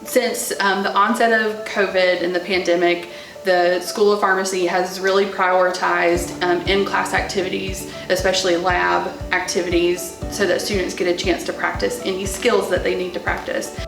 Since the onset of COVID and the pandemic, the School of Pharmacy has really prioritized in-class activities, especially lab activities, so that students get a chance to practice any skills that they need to practice.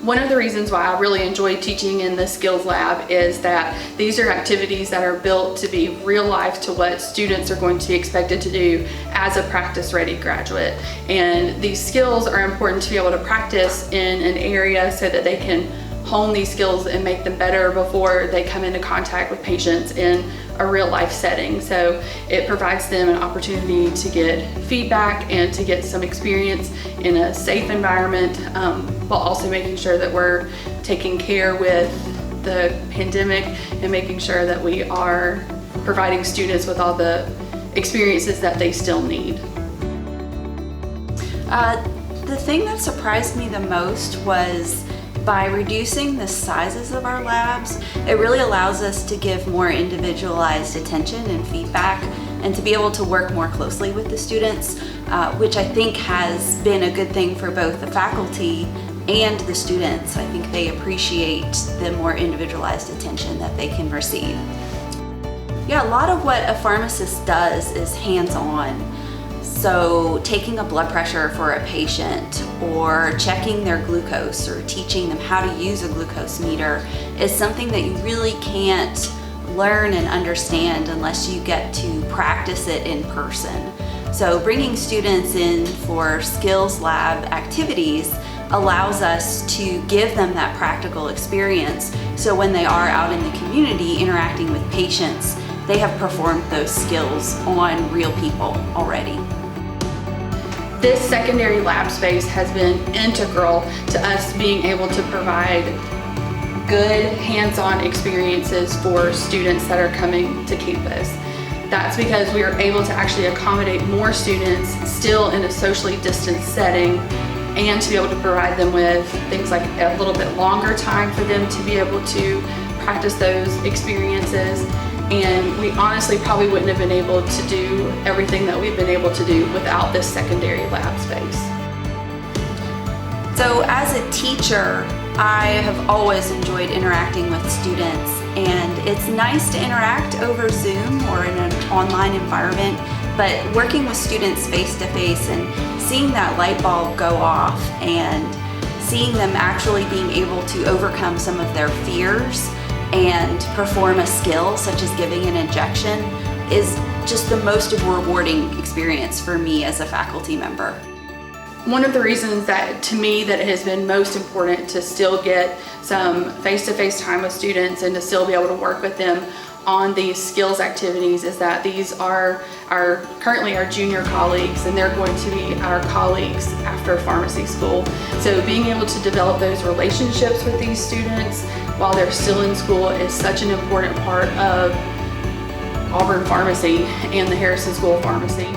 One of the reasons why I really enjoy teaching in the skills lab is that these are activities that are built to be real life to what students are going to be expected to do as a practice-ready graduate. And these skills are important to be able to practice in an area so that they can hone these skills and make them better before they come into contact with patients in a real life setting. So it provides them an opportunity to get feedback and to get some experience in a safe environment, while also making sure that we're taking care with the pandemic and making sure that we are providing students with all the experiences that they still need. The thing that surprised me the most was by reducing the sizes of our labs, it really allows us to give more individualized attention and feedback and to be able to work more closely with the students, which I think has been a good thing for both the faculty and the students. I think they appreciate the more individualized attention that they can receive. Yeah, a lot of what a pharmacist does is hands-on. So taking a blood pressure for a patient or checking their glucose or teaching them how to use a glucose meter is something that you really can't learn and understand unless you get to practice it in person. So bringing students in for skills lab activities allows us to give them that practical experience, so when they are out in the community interacting with patients, they have performed those skills on real people already. This secondary lab space has been integral to us being able to provide good hands-on experiences for students that are coming to campus. That's because we are able to actually accommodate more students still in a socially distanced setting, and to be able to provide them with things like a little bit longer time for them to be able to practice those experiences. And we honestly probably wouldn't have been able to do everything that we've been able to do without this secondary lab space. So as a teacher, I have always enjoyed interacting with students, and it's nice to interact over Zoom or in an online environment, but working with students face-to-face and seeing that light bulb go off and seeing them actually being able to overcome some of their fears and perform a skill such as giving an injection is just the most rewarding experience for me as a faculty member. One of the reasons that to me that it has been most important to still get some face-to-face time with students and to still be able to work with them on these skills activities is that these are currently our junior colleagues, and they're going to be our colleagues after pharmacy school. So being able to develop those relationships with these students while they're still in school is such an important part of Auburn Pharmacy and the Harrison School of Pharmacy.